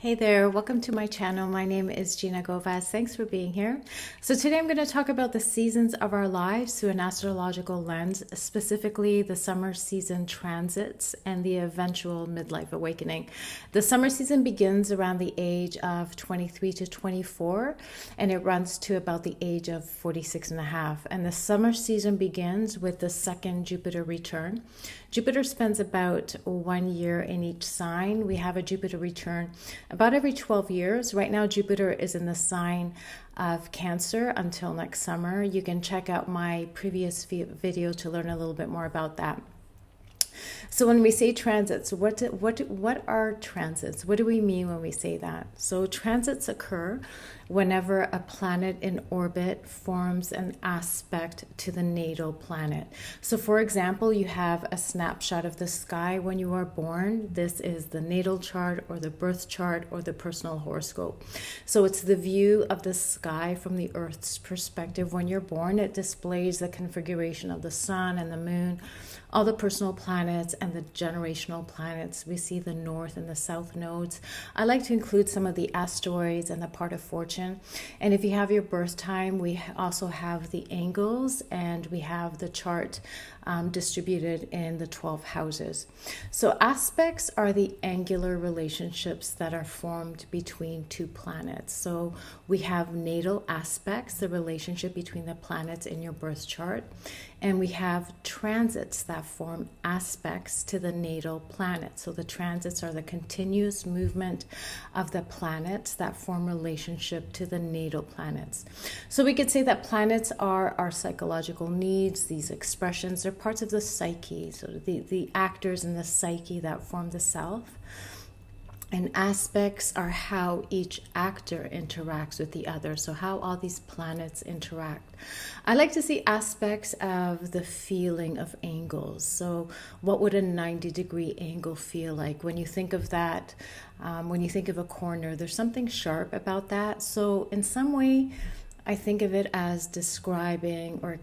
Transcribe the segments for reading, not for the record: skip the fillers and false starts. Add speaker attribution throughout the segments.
Speaker 1: Hey there, welcome to my channel. My name is Gina Govaz. Thanks for being here. So today I'm going to talk about the seasons of our lives through an astrological lens, specifically the summer season transits and the eventual midlife awakening. The summer season begins around the age of 23 to 24 and it runs to about the age of 46 and a half. And the summer season begins with the second Jupiter return. Jupiter spends about 1 year in each sign. We have a Jupiter return about every 12 years. Right now, Jupiter is in the sign of Cancer until next summer. You can check out my previous video to learn a little bit more about that. So when we say transits, what are transits? What do we mean when we say that? So transits occur whenever a planet in orbit forms an aspect to the natal planet. So for example, you have a snapshot of the sky when you are born. This is the natal chart or the birth chart or the personal horoscope. So it's the view of the sky from the Earth's perspective. When you're born, it displays the configuration of the sun and the moon, all the personal planets and the generational planets. We see the north and the south nodes. I like to include some of the asteroids and the part of fortune. And if you have your birth time, we also have the angles and we have the chart distributed in the 12 houses. So aspects are the angular relationships that are formed between two planets. So we have natal aspects, the relationship between the planets in your birth chart, and we have transits that form aspects to the natal planet. So the transits are the continuous movement of the planets that form relationship to the natal planets. So we could say that planets are our psychological needs, these expressions, they're parts of the psyche, so the actors in the psyche that form the self. And aspects are how each actor interacts with the other, so how all these planets interact. I like to see aspects of the feeling of angles. So what would a 90-degree angle feel like? When you think of that, when you think of a corner, there's something sharp about that. So in some way, I think of it as describing or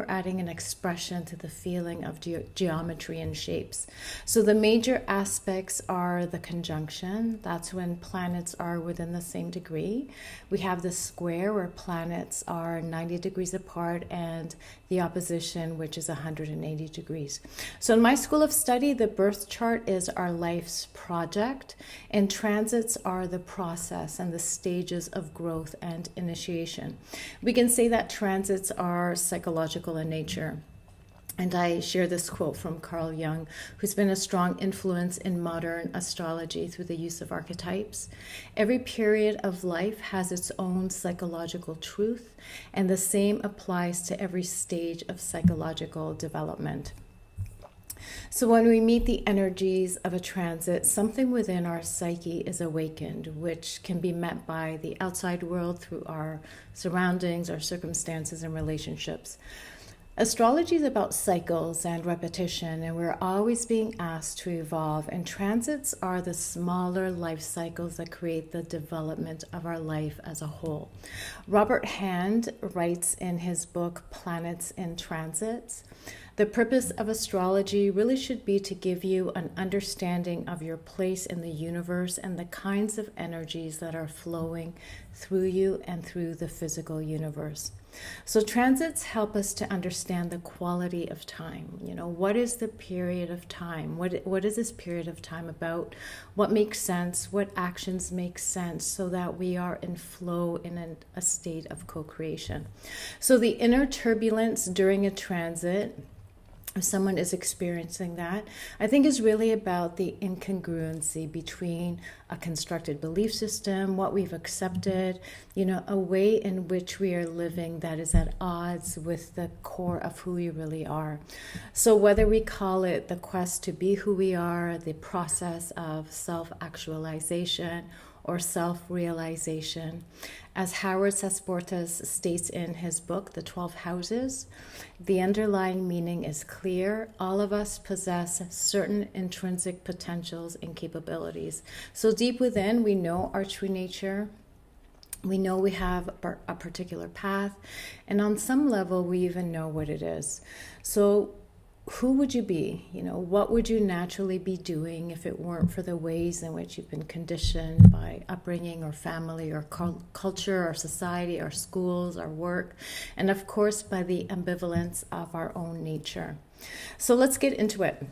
Speaker 1: adding an expression to the feeling of geometry and shapes. So the major aspects are the conjunction. That's when planets are within the same degree. We have the square where planets are 90 degrees apart and the opposition, which is 180 degrees. So in my school of study, the birth chart is our life's project, and transits are the process and the stages of growth and initiation. We can say that transits are psychological in nature. And I share this quote from Carl Jung, who's been a strong influence in modern astrology through the use of archetypes. Every period of life has its own psychological truth, and the same applies to every stage of psychological development. So when we meet the energies of a transit, something within our psyche is awakened, which can be met by the outside world through our surroundings, our circumstances, and relationships. Astrology is about cycles and repetition, and we're always being asked to evolve, and transits are the smaller life cycles that create the development of our life as a whole. Robert Hand writes in his book, Planets in Transits, the purpose of astrology really should be to give you an understanding of your place in the universe and the kinds of energies that are flowing through you and through the physical universe. So transits help us to understand the quality of time. You know, what is the period of time? What is this period of time about? What makes sense? What actions make sense so that we are in flow in a state of co-creation? So the inner turbulence during a transit, if someone is experiencing that, I think is really about the incongruency between a constructed belief system, what we've accepted, a way in which we are living that is at odds with the core of who we really are. So whether we call it the quest to be who we are, the process of self-actualization, or self-realization. As Howard Sasportas states in his book, The 12 Houses, the underlying meaning is clear. All of us possess certain intrinsic potentials and capabilities. So deep within, we know our true nature. We know we have a particular path. And on some level, we even know what it is. So who would you be? What would you naturally be doing if it weren't for the ways in which you've been conditioned by upbringing or family or culture or society or schools or work, and of course by the ambivalence of our own nature. So let's get into it.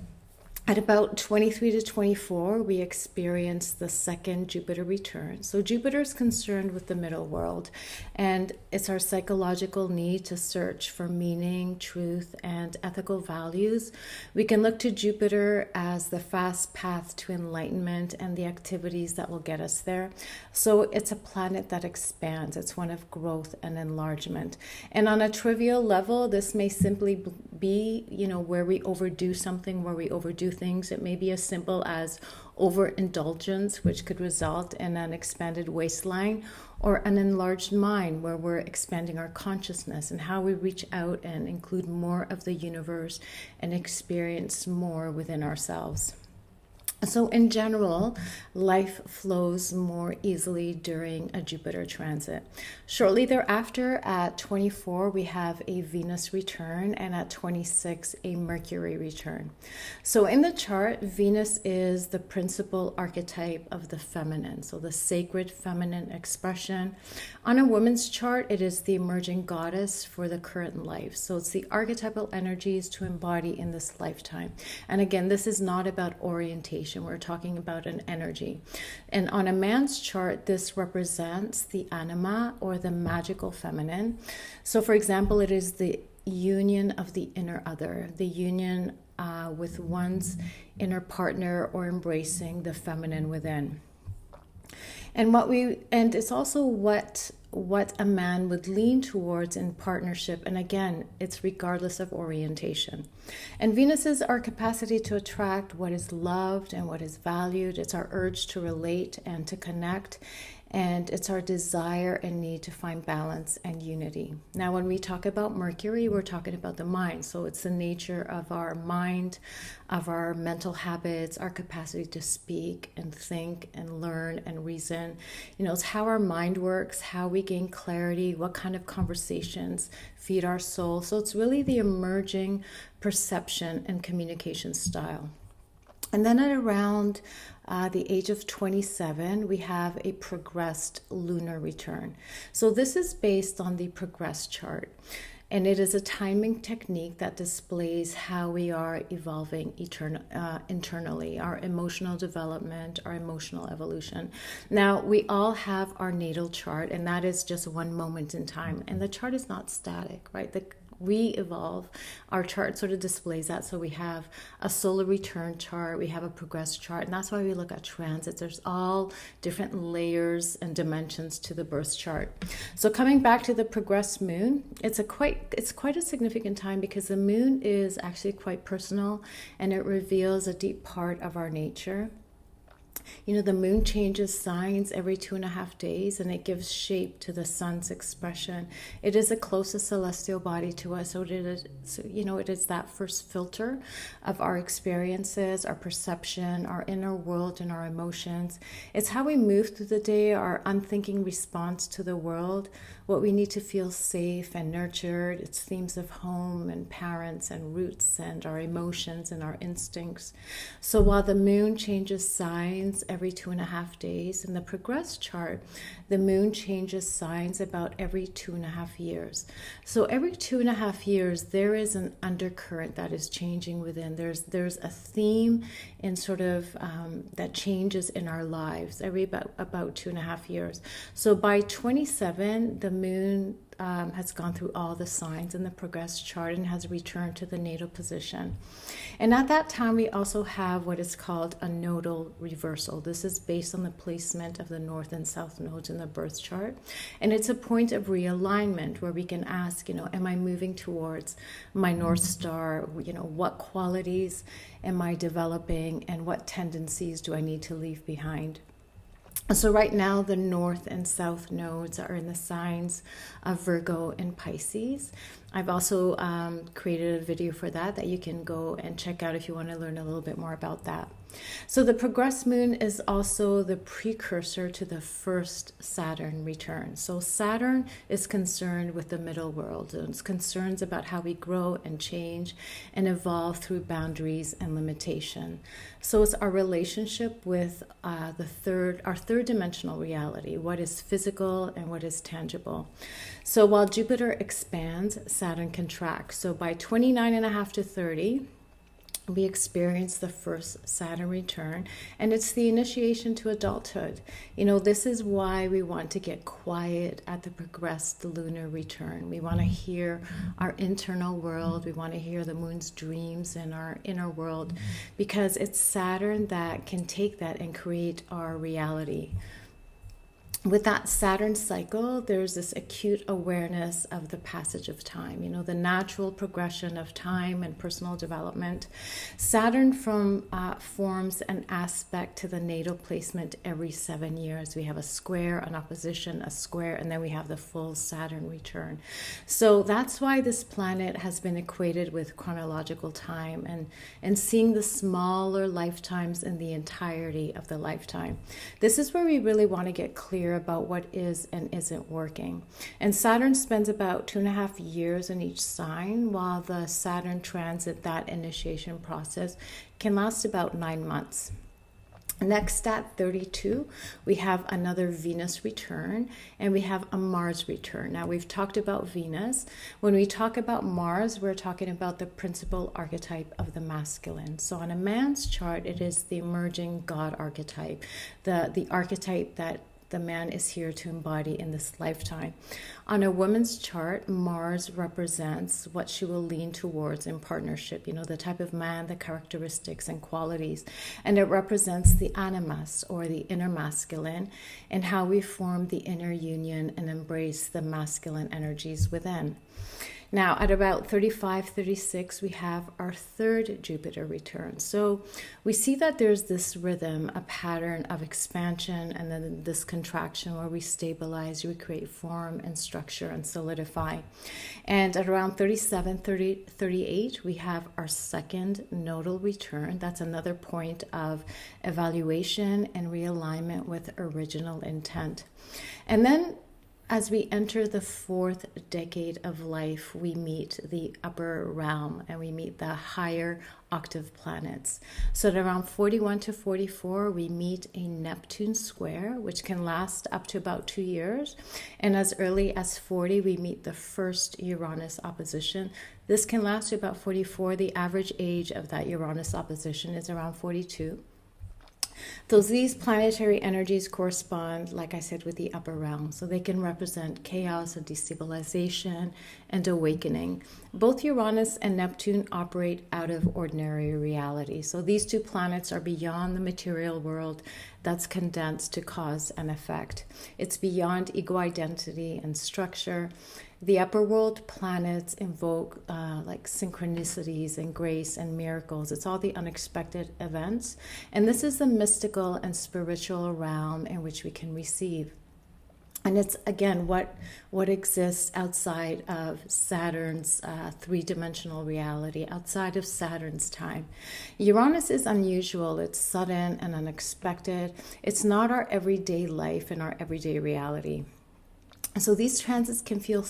Speaker 1: At about 23 to 24, we experience the second Jupiter return. So Jupiter is concerned with the middle world, and it's our psychological need to search for meaning, truth, and ethical values. We can look to Jupiter as the fast path to enlightenment and the activities that will get us there. So it's a planet that expands. It's one of growth and enlargement. And on a trivial level, this may simply be, where we overdo something, where we overdo things. It may be as simple as overindulgence, which could result in an expanded waistline, or an enlarged mind, where we're expanding our consciousness and how we reach out and include more of the universe and experience more within ourselves. So in general, life flows more easily during a Jupiter transit. Shortly thereafter, at 24, we have a Venus return, and at 26, a Mercury return. So in the chart, Venus is the principal archetype of the feminine, so the sacred feminine expression. On a woman's chart, it is the emerging goddess for the current life. So it's the archetypal energies to embody in this lifetime. And again, this is not about orientation. We're talking about an energy. And on a man's chart, this represents the anima, or the magical feminine. So for example, it is the union of the inner other, the union with one's inner partner, or embracing the feminine within. And it's also what a man would lean towards in partnership. And again, it's regardless of orientation. And Venus is our capacity to attract what is loved and what is valued. It's our urge to relate and to connect. And it's our desire and need to find balance and unity. Now, when we talk about Mercury, we're talking about the mind. So it's the nature of our mind, of our mental habits, our capacity to speak and think and learn and reason. It's how our mind works, how we gain clarity, what kind of conversations feed our soul. So it's really the emerging perception and communication style. And then at around the age of 27, we have a progressed lunar return. So this is based on the progressed chart. And it is a timing technique that displays how we are evolving internally, our emotional development, our emotional evolution. Now, we all have our natal chart, and that is just one moment in time. And the chart is not static, right? We evolve. Our chart sort of displays that. So we have a solar return chart, we have a progressed chart, and that's why we look at transits. There's all different layers and dimensions to the birth chart. So coming back to the progressed moon, it's quite a significant time, because the moon is actually quite personal, and it reveals a deep part of our nature. The moon changes signs every 2.5 days, and it gives shape to the sun's expression. It is the closest celestial body to us, so it is that first filter of our experiences, our perception, our inner world, and our emotions. It's how we move through the day, our unthinking response to the world, what we need to feel safe and nurtured. It's themes of home and parents and roots and our emotions and our instincts. So while the moon changes signs every 2.5 days, in the progressed chart, the moon changes signs about every 2.5 years. So every 2.5 years, there is an undercurrent that is changing within. There's a theme in sort of that changes in our lives every about 2.5 years. So by 27, the moon has gone through all the signs in the progressed chart and has returned to the natal position. And at that time, we also have what is called a nodal reversal. This is based on the placement of the north and south nodes in the birth chart. And it's a point of realignment where we can ask, am I moving towards my North Star? What qualities am I developing, and what tendencies do I need to leave behind? So right now, the north and south nodes are in the signs of Virgo and Pisces. I've also created a video for that you can go and check out if you want to learn a little bit more about that. So the progressed moon is also the precursor to the first Saturn return. So Saturn is concerned with the middle world. It's concerns about how we grow and change and evolve through boundaries and limitation. So it's our relationship with our third dimensional reality, what is physical and what is tangible. So while Jupiter expands, Saturn contracts. So by 29 and a half to 30, we experience the first Saturn return, and it's the initiation to adulthood. This is why we want to get quiet at the progressed lunar return. We want to hear our internal world. We want to hear the moon's dreams and our inner world, because it's Saturn that can take that and create our reality. With that Saturn cycle, there's this acute awareness of the passage of time, the natural progression of time and personal development. Saturn forms an aspect to the natal placement every 7 years. We have a square, an opposition, a square, and then we have the full Saturn return. So that's why this planet has been equated with chronological time and seeing the smaller lifetimes in the entirety of the lifetime. This is where we really want to get clear about what is and isn't working. And Saturn spends about 2.5 years in each sign, while the Saturn transit, that initiation process, can last about 9 months. Next, at 32, we have another Venus return, and we have a Mars return. Now, we've talked about Venus. When we talk about Mars, we're talking about the principal archetype of the masculine. So on a man's chart, it is the emerging God archetype, the archetype that the man is here to embody in this lifetime. On a woman's chart, Mars represents what she will lean towards in partnership, the type of man, the characteristics and qualities. And it represents the animus, or the inner masculine, and how we form the inner union and embrace the masculine energies within. Now, at about 35, 36, we have our third Jupiter return. So we see that there's this rhythm, a pattern of expansion, and then this contraction where we stabilize, recreate form and structure and solidify. And at around 37, 38, we have our second nodal return. That's another point of evaluation and realignment with original intent. And then as we enter the fourth decade of life, we meet the upper realm and we meet the higher octave planets. So at around 41 to 44, we meet a Neptune square, which can last up to about 2 years. And as early as 40, we meet the first Uranus opposition. This can last to about 44. The average age of that Uranus opposition is around 42. So these planetary energies correspond, like I said, with the upper realm. So they can represent chaos and destabilization and awakening. Both Uranus and Neptune operate out of ordinary reality. So these two planets are beyond the material world that's condensed to cause and effect. It's beyond ego identity and structure. The upper world planets invoke like synchronicities and grace and miracles. It's all the unexpected events. And this is the mystical and spiritual realm in which we can receive. And it's, again, what exists outside of Saturn's three-dimensional reality, outside of Saturn's time. Uranus is unusual. It's sudden and unexpected. It's not our everyday life and our everyday reality. So these transits can feel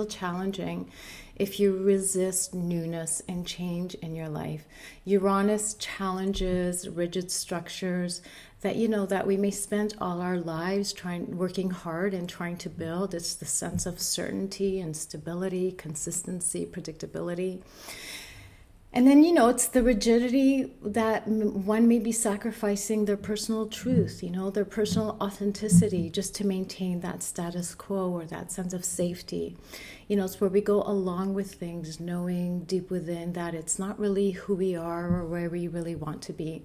Speaker 1: challenging if you resist newness and change in your life. Uranus challenges rigid structures that we may spend all our lives working hard and trying to build. It's the sense of certainty and stability, consistency, predictability. And then, it's the rigidity that one may be sacrificing their personal truth, their personal authenticity, just to maintain that status quo or that sense of safety. It's where we go along with things, knowing deep within that it's not really who we are or where we really want to be.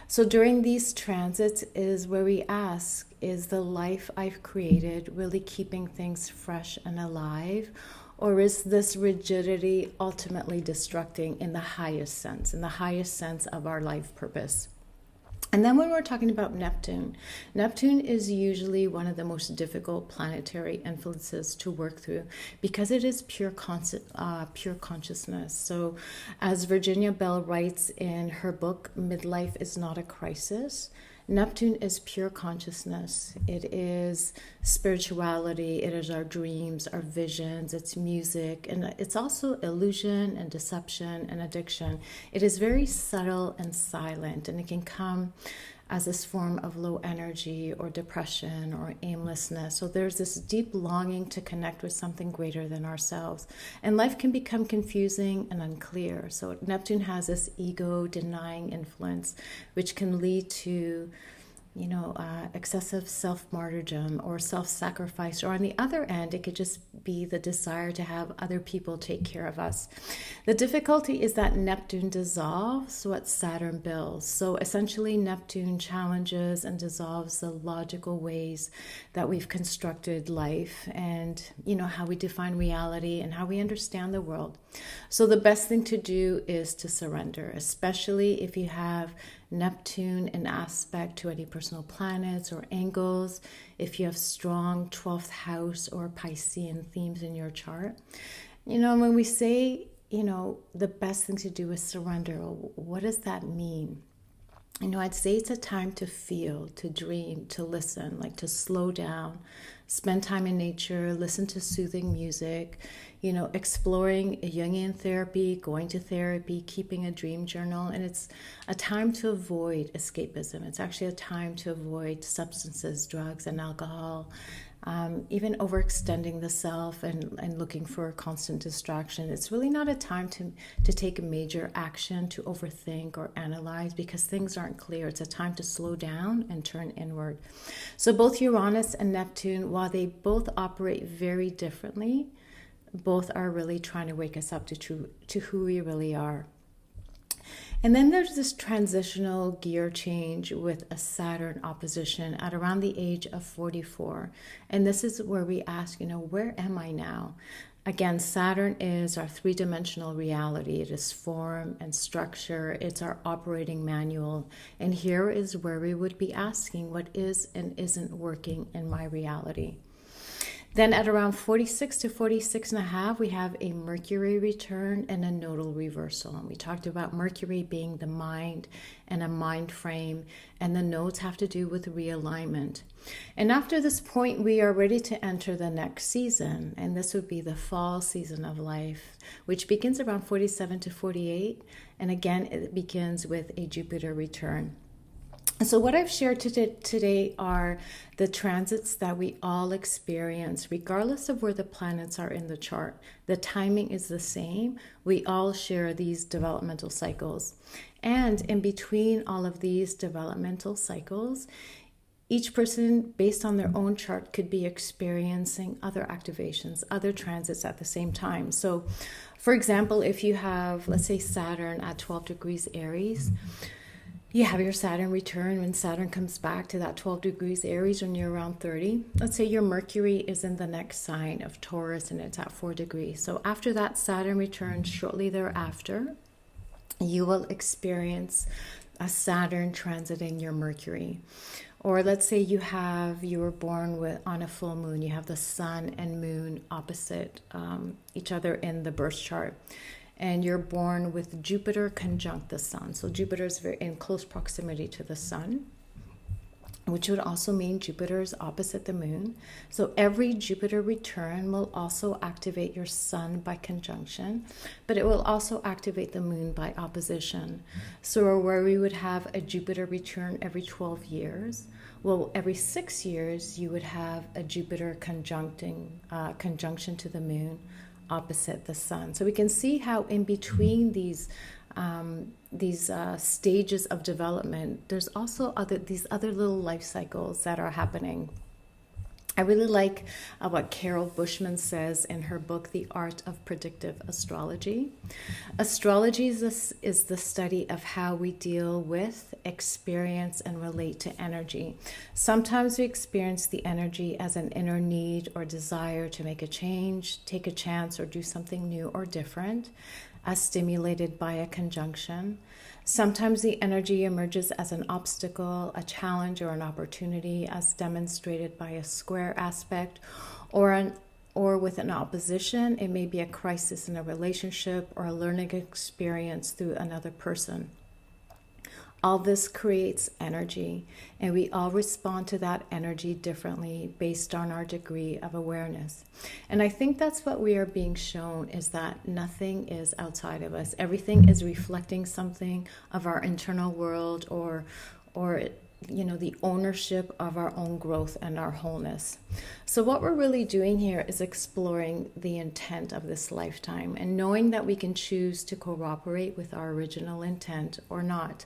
Speaker 1: So during these transits is where we ask, is the life I've created really keeping things fresh and alive? Or is this rigidity ultimately destructing in the highest sense of our life purpose? And then when we're talking about Neptune, Neptune is usually one of the most difficult planetary influences to work through because it is pure consciousness. So as Virginia Bell writes in her book, Midlife is Not a Crisis, Neptune is pure consciousness. It is spirituality. It is our dreams, our visions, it's music, and it's also illusion and deception and addiction. It is very subtle and silent, and it can come as this form of low energy or depression or aimlessness. So there's this deep longing to connect with something greater than ourselves. And life can become confusing and unclear. So Neptune has this ego denying influence, which can lead to excessive self-martyrdom or self-sacrifice. Or on the other end, it could just be the desire to have other people take care of us. The difficulty is that Neptune dissolves what Saturn builds. So essentially, Neptune challenges and dissolves the logical ways that we've constructed life and, how we define reality and how we understand the world. So the best thing to do is to surrender, especially if you have Neptune in aspect to any personal planets or angles, if you have strong 12th house or Piscean themes in your chart. When we say, the best thing to do is surrender, what does that mean? I'd say it's a time to feel, to dream, to listen, like to slow down, spend time in nature, listen to soothing music, exploring Jungian therapy, going to therapy, keeping a dream journal. And it's a time to avoid escapism. It's actually a time to avoid substances, drugs, and alcohol. Even overextending the self and looking for constant distraction. It's really not a time to take a major action, to overthink or analyze because things aren't clear. It's a time to slow down and turn inward. So both Uranus and Neptune, while they both operate very differently, both are really trying to wake us up to who we really are. And then there's this transitional gear change with a Saturn opposition at around the age of 44. And this is where we ask, where am I now? Again, Saturn is our three-dimensional reality. It is form and structure. It's our operating manual. And here is where we would be asking what is and isn't working in my reality. Then at around 46 to 46 and a half, we have a Mercury return and a nodal reversal. And we talked about Mercury being the mind and a mind frame, and the nodes have to do with realignment. And after this point, we are ready to enter the next season, and this would be the fall season of life, which begins around 47 to 48. And again, it begins with a Jupiter return. So what I've shared today are the transits that we all experience, regardless of where the planets are in the chart. The timing is the same. We all share these developmental cycles. And in between all of these developmental cycles, each person, based on their own chart, could be experiencing other activations, other transits at the same time. So, for example, if you have, let's say, Saturn at 12 degrees Aries, you have your Saturn return. When Saturn comes back to that 12 degrees Aries when you're around 30, let's say your Mercury is in the next sign of Taurus and it's at 4 degrees. So after that Saturn return, shortly thereafter, you will experience a Saturn transiting your Mercury. Or let's say you were born on a full moon. You have the sun and moon opposite each other in the birth chart. And you're born with Jupiter conjunct the sun. So Jupiter is very in close proximity to the sun, which would also mean Jupiter is opposite the moon. So every Jupiter return will also activate your sun by conjunction, but it will also activate the moon by opposition. So where we would have a Jupiter return every 12 years, well, every 6 years you would have a Jupiter conjunction to the moon opposite the sun. So we can see how in between these stages of development, there's also these other little life cycles that are happening. I really like what Carol Bushman says in her book, The Art of Predictive Astrology. Astrology is the study of how we deal with, experience, and relate to energy. Sometimes we experience the energy as an inner need or desire to make a change, take a chance, or do something new or different, as stimulated by a conjunction. Sometimes the energy emerges as an obstacle, a challenge, or an opportunity, as demonstrated by a square aspect, or with an opposition. It may be a crisis in a relationship or a learning experience through another person. All this creates energy, and we all respond to that energy differently based on our degree of awareness. And I think that's what we are being shown, is that nothing is outside of us. Everything is reflecting something of our internal world, or the ownership of our own growth and our wholeness. So what we're really doing here is exploring the intent of this lifetime and knowing that we can choose to cooperate with our original intent or not.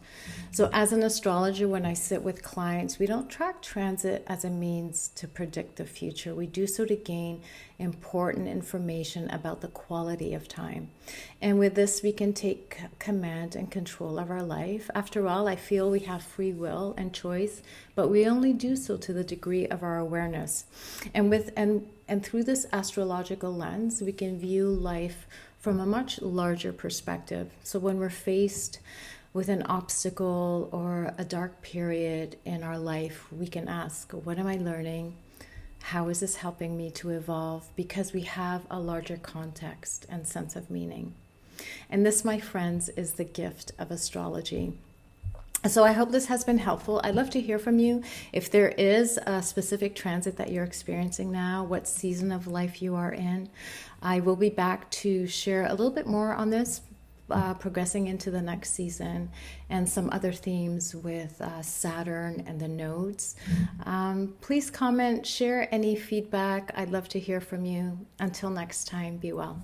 Speaker 1: So as an astrologer, when I sit with clients, we don't track transit as a means to predict the future. We do so to gain important information about the quality of time. And with this, we can take command and control of our life. After all, I feel we have free will and choice, but we only do so to the degree of our awareness. And through this astrological lens, we can view life from a much larger perspective. So when we're faced with an obstacle or a dark period in our life, we can ask, what am I learning? How is this helping me to evolve? Because we have a larger context and sense of meaning. And this, my friends, is the gift of astrology. So I hope this has been helpful. I'd love to hear from you. If there is a specific transit that you're experiencing now, what season of life you are in, I will be back to share a little bit more on this, progressing into the next season, and some other themes with Saturn and the nodes. Please comment, share any feedback. I'd love to hear from you. Until next time, be well.